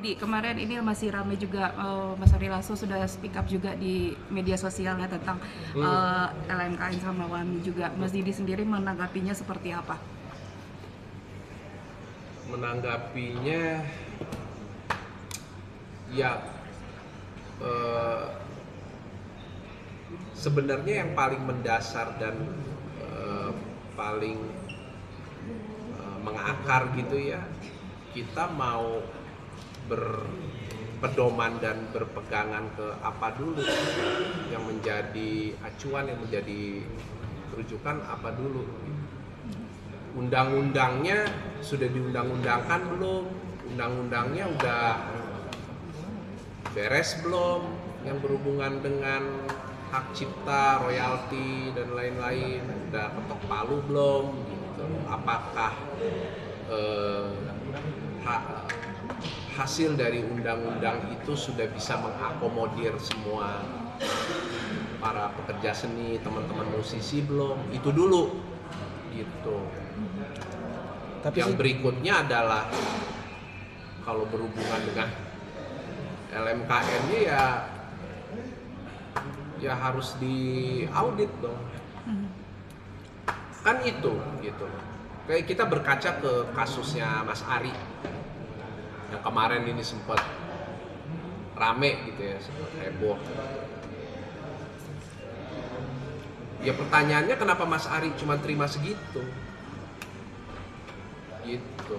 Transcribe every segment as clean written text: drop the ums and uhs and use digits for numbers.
Didi, kemarin ini masih ramai juga, Mas Ari Lasso sudah speak up juga di media sosialnya tentang LMKN sama WAMI juga. Mas Didi sendiri menanggapinya seperti apa? Menanggapinya ya sebenarnya yang paling mendasar dan paling mengakar gitu ya, kita mau berpedoman dan berpegangan ke apa dulu yang menjadi acuan, yang menjadi rujukan apa dulu. Undang-undangnya sudah diundang-undangkan belum? Undang-undangnya udah beres belum? Yang berhubungan dengan hak cipta, royalti dan lain-lain udah ketok palu belum? Gitu. Apakah hasil dari undang-undang itu sudah bisa mengakomodir semua para pekerja seni, teman-teman musisi belum? Itu dulu gitu. Tapi yang berikutnya adalah kalau berhubungan dengan LMKN-nya ya harus diaudit dong. Kan itu gitu. Kayak kita berkaca ke kasusnya Mas Ari yang kemarin ini sempat rame gitu ya, sempat heboh. Ya pertanyaannya kenapa Mas Ari cuma terima segitu? Gitu.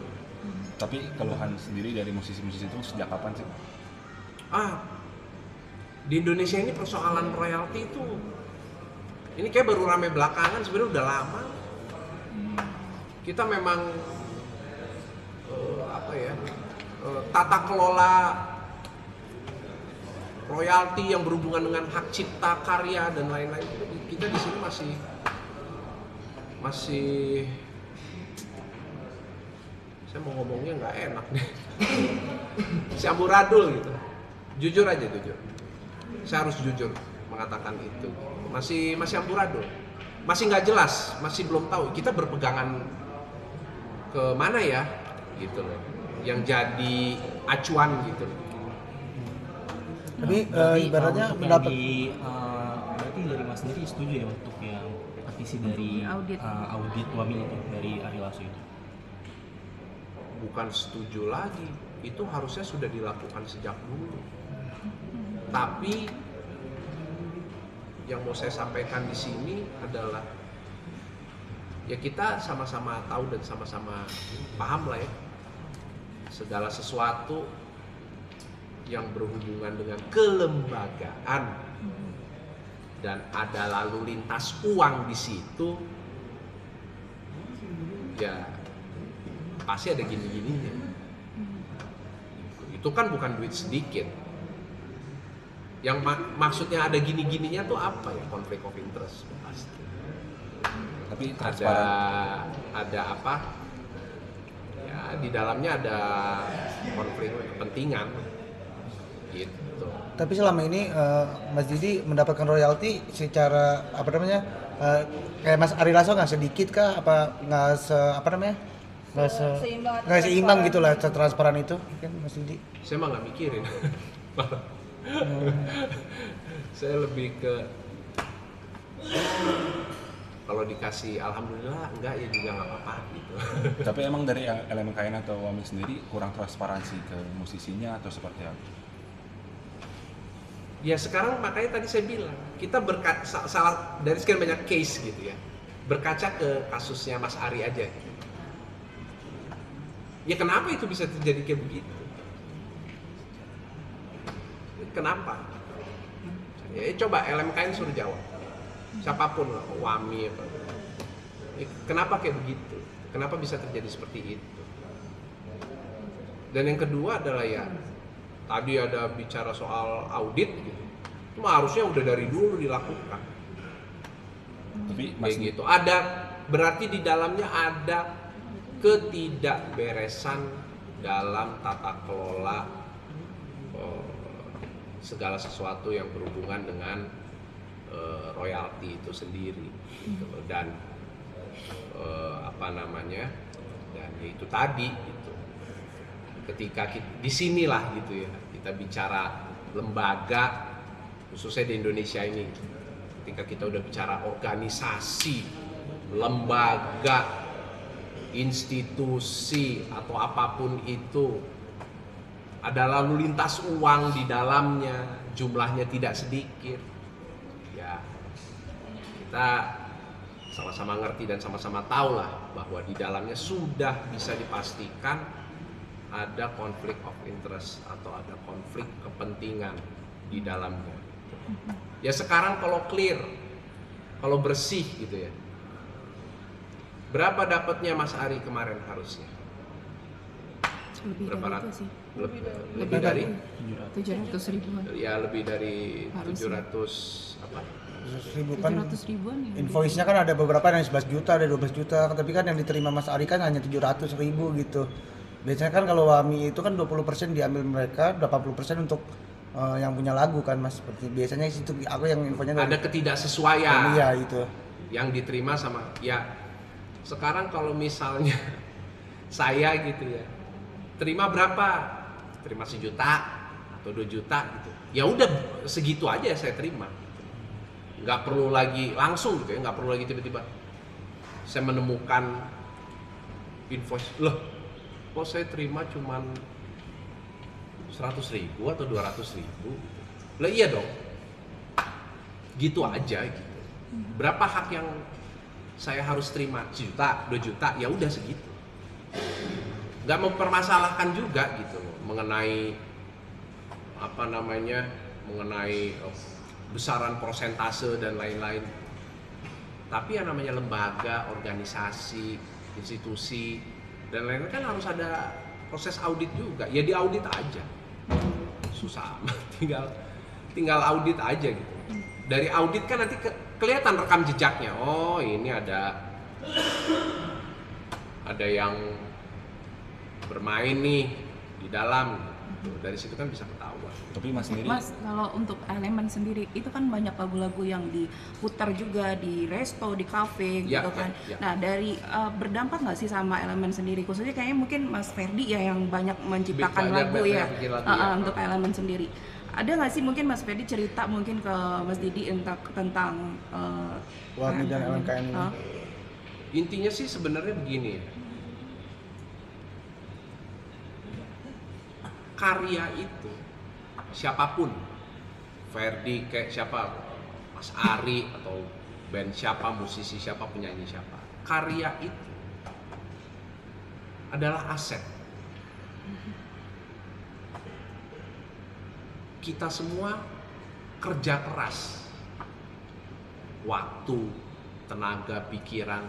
Tapi keluhan sendiri dari musisi-musisi itu sejak kapan sih? Di Indonesia ini persoalan royalti itu ini kayak baru rame belakangan, sebenarnya udah lama. Kita memang tata kelola royalti yang berhubungan dengan hak cipta karya dan lain-lain, kita di sini masih saya mau ngomongnya nggak enak nih, si amburadul gitu. Jujur aja, saya harus jujur mengatakan itu, masih amburadul, masih nggak jelas, masih belum tahu kita berpegangan ke mana ya gitu loh, yang jadi acuan gitu. Tapi ibaratnya mendapat berarti dari Mas sendiri setuju ya untuk yang petisi dari audit WAMI itu dari Ari Lasso itu? Bukan setuju lagi, itu harusnya sudah dilakukan sejak dulu. Tapi yang mau saya sampaikan di sini adalah ya kita sama-sama tahu dan sama-sama paham lah ya, segala sesuatu yang berhubungan dengan kelembagaan dan ada lalu lintas uang di situ, ya pasti ada gini-gininya. Itu kan bukan duit sedikit. Yang maksudnya ada gini-gininya tuh apa ya? Konflik of interest pasti. Tapi ada apa? Ya di dalamnya ada konflik kepentingan gitu. Tapi selama ini Mas Didi mendapatkan royalti secara kayak Mas Ari Lasso nggak sedikit kah? Apa nggak nggak seimbang gitu lah, transparan itu kan Mas Didi? Saya mah nggak mikirin. Saya lebih ke kalau dikasih alhamdulillah, enggak ya juga nggak apa-apa gitu. Tapi emang dari LMKN atau WAMI sendiri kurang transparansi ke musisinya atau seperti apa? Ya sekarang makanya tadi saya bilang kita salah dari sekian banyak case gitu ya, berkaca ke kasusnya Mas Ari aja. Ya kenapa itu bisa terjadi kayak begitu? Kenapa? Ya coba LMKN suruh jawab. Siapapun lah, WAMI apa. Ya, kenapa kayak begitu? Kenapa bisa terjadi seperti itu? Dan yang kedua adalah ya tadi ada bicara soal audit gitu. Itu harusnya udah dari dulu dilakukan. Tapi kayak gitu. Ada berarti di dalamnya ada ketidakberesan dalam tata kelola segala sesuatu yang berhubungan dengan royalti itu sendiri gitu. Dan dan itu tadi gitu. ketika di sinilah gitu ya kita bicara lembaga, khususnya di Indonesia ini, ketika kita udah bicara organisasi, lembaga, institusi atau apapun itu, ada lalu lintas uang di dalamnya, jumlahnya tidak sedikit, ya kita sama-sama ngerti dan sama-sama tahu lah bahwa di dalamnya sudah bisa dipastikan ada konflik of interest atau ada konflik kepentingan di dalamnya. Ya sekarang kalau clear, kalau bersih gitu ya, berapa dapatnya Mas Ari kemarin harusnya? Lebih Berapa dari rat- itu sih. Lebih dari 700 ribuan. ya lebih dari Harusnya. 700 apa? 100.000 kan 700 ribuan ya. invoice-nya kan ada beberapa yang 11 juta, ada 12 juta, tapi kan yang diterima Mas Ari kan hanya 700.000 gitu. Biasanya kan kalau WAMI itu kan 20% diambil mereka, 80% untuk yang punya lagu kan Mas. Seperti biasanya itu aku yang infonya Ada ketidaksesuaian iya itu. yang diterima sama ya. Sekarang kalau misalnya saya gitu ya, terima berapa? Terima 1 juta atau 2 juta gitu. Ya udah segitu aja saya terima. Nggak perlu lagi langsung gitu ya, nggak perlu lagi tiba-tiba saya menemukan invoice, loh kok saya terima cuman 100.000 atau 200.000? Lah iya dong, gitu aja gitu. Berapa hak yang saya harus terima? 1 juta, 2 juta, ya udah segitu. Nggak mempermasalahkan juga gitu loh, mengenai apa namanya, mengenai besaran persentase dan lain-lain. Tapi yang namanya lembaga, organisasi, institusi dan lain-lain kan harus ada proses audit juga. Ya diaudit aja. Susah amat, tinggal audit aja gitu. Dari audit kan nanti kelihatan rekam jejaknya. Oh, ini ada yang bermain nih di dalam. Dari situ kan bisa ketahuan. Tapi Mas sendiri, Mas, kalau untuk Elemen sendiri itu kan banyak lagu-lagu yang diputar juga di resto, di kafe Ya, gitu kan. ya. Nah, dari berdampak nggak sih sama Elemen sendiri? Khususnya kayaknya mungkin Mas Ferdi ya yang banyak menciptakan Banyak lagu ya, bikin lagu ya. untuk Elemen sendiri. Ada nggak sih mungkin Mas Ferdi cerita mungkin ke Mas Didi tentang WAMI dan LMKN ini. Intinya sih sebenarnya begini ya. Karya itu siapapun, Ferdi kayak siapa, Mas Ari atau band siapa, musisi siapa, penyanyi siapa, karya itu adalah aset. Kita semua kerja keras, waktu, tenaga, pikiran,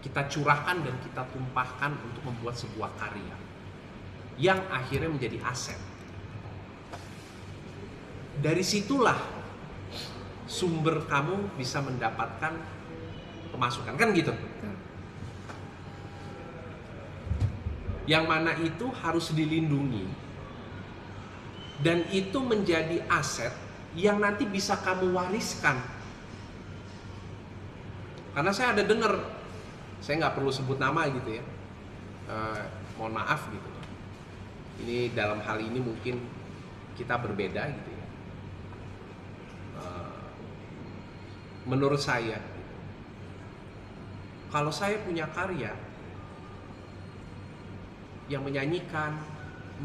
kita curahkan dan kita tumpahkan untuk membuat sebuah karya yang akhirnya menjadi aset. Dari situlah sumber kamu bisa mendapatkan pemasukan, kan gitu. Yang mana itu harus dilindungi dan itu menjadi aset yang nanti bisa kamu wariskan. Karena saya ada dengar, saya nggak perlu sebut nama gitu ya, mohon maaf gitu. Ini dalam hal ini mungkin kita berbeda gitu ya. Menurut saya, kalau saya punya karya yang menyanyikan,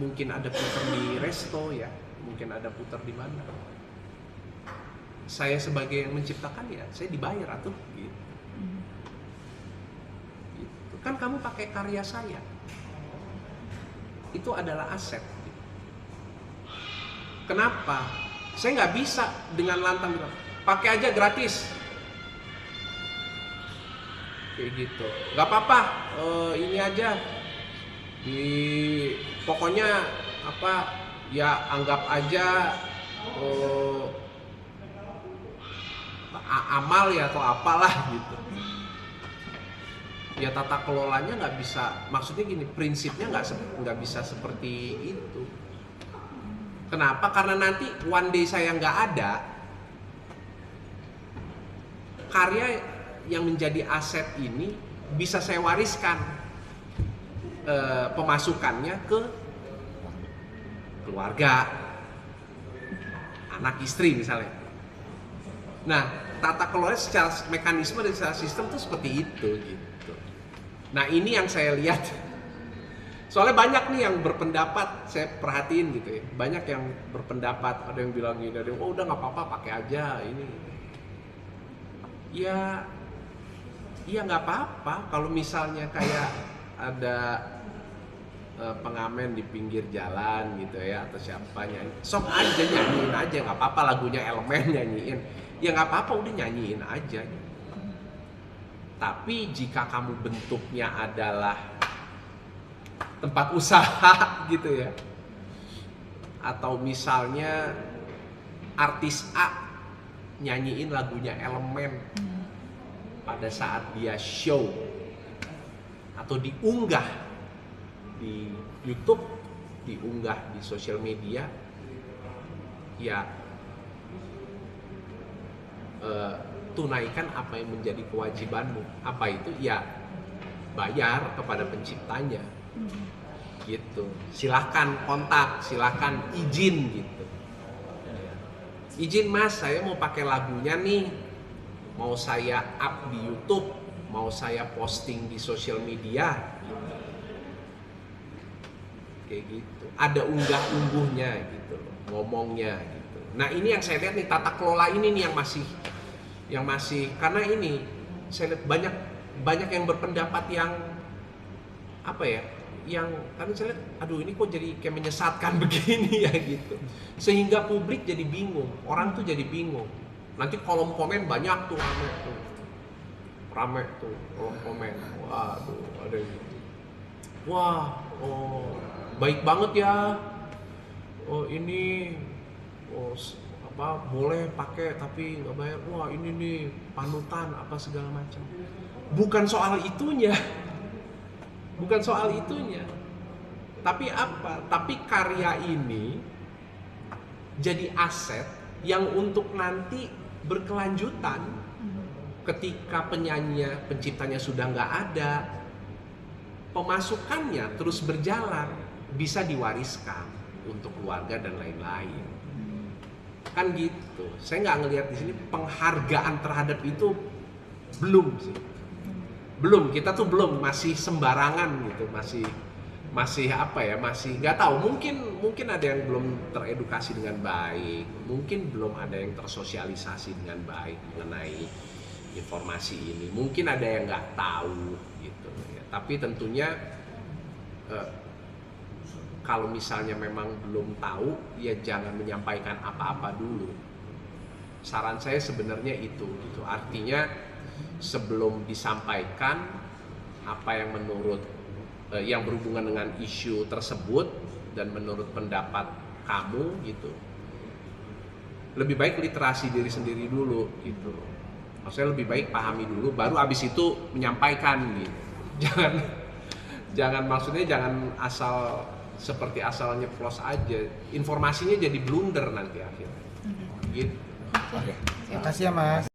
mungkin ada putar di resto ya, mungkin ada putar di mana. Saya sebagai yang menciptakan ya, saya dibayar atau gitu. Gitu. Kan kamu pakai karya saya. Itu adalah aset. Kenapa? Saya nggak bisa dengan lantang bilang, pakai aja gratis. Kayak gitu. Nggak apa-apa, ini aja. Pokoknya apa? Ya anggap aja amal ya atau apalah gitu. Ya tata kelolanya nggak bisa, maksudnya gini, prinsipnya nggak bisa seperti itu. Kenapa? Karena nanti one day saya nggak ada, karya yang menjadi aset ini bisa saya wariskan pemasukannya ke keluarga, anak istri misalnya. Nah, tata kelola secara mekanisme dan secara sistem tuh seperti itu gitu. Nah, ini yang saya lihat. Soalnya banyak nih yang berpendapat, saya perhatiin gitu ya. Banyak yang berpendapat, ada yang bilang gini, ada yang oh udah nggak apa-apa pakai aja ini. Ya nggak apa-apa kalau misalnya kayak ada pengamen di pinggir jalan gitu ya atau siapa nyanyi, sok aja nyanyiin aja, nggak apa-apa, lagunya Elemen nyanyiin, ya nggak apa-apa, udah nyanyiin aja. Tapi jika kamu bentuknya adalah tempat usaha gitu ya, atau misalnya artis A nyanyiin lagunya Elemen pada saat dia show atau diunggah di YouTube, diunggah di sosial media, ya tunaikan apa yang menjadi kewajibanmu. Apa itu? Ya bayar kepada penciptanya gitu. Silahkan kontak, silahkan izin gitu. Izin mas, saya mau pakai lagunya nih, mau saya up di YouTube, mau saya posting di sosial media, kayak gitu. Ada unggah-ungguhnya gitu, ngomongnya gitu. Nah ini yang saya lihat nih, tata kelola ini nih yang masih karena ini saya lihat banyak yang berpendapat yang apa ya, yang karena saya lihat aduh ini kok jadi kayak menyesatkan begini ya gitu, sehingga publik jadi bingung, orang tuh jadi bingung. Nanti kolom komen banyak tuh rame tuh kolom komen, waduh ada yang gitu, wah oh baik banget ya, oh ini apa boleh pakai tapi nggak bayar, wah ini nih panutan apa segala macam. Bukan soal itunya, bukan soal itunya, tapi apa? Tapi karya ini jadi aset yang untuk nanti berkelanjutan ketika penciptanya sudah nggak ada, pemasukannya terus berjalan, bisa diwariskan untuk keluarga dan lain-lain. Kan gitu. Saya nggak ngelihat di sini penghargaan terhadap itu, belum sih. Belum, kita tuh belum, masih sembarangan gitu, masih apa ya, masih nggak tahu, mungkin ada yang belum teredukasi dengan baik, mungkin belum ada yang tersosialisasi dengan baik mengenai informasi ini, mungkin ada yang nggak tahu gitu ya. Tapi tentunya kalau misalnya memang belum tahu, ya jangan menyampaikan apa-apa dulu. Saran saya sebenarnya itu gitu. Artinya sebelum disampaikan apa yang menurut yang berhubungan dengan isu tersebut dan menurut pendapat kamu gitu, lebih baik literasi diri sendiri dulu gitu. Maksudnya lebih baik pahami dulu, baru abis itu menyampaikan gitu. Jangan maksudnya jangan asal seperti asal nyeplos aja, informasinya jadi blunder nanti akhirnya. Gitu. Oke. Makasih ya Mas.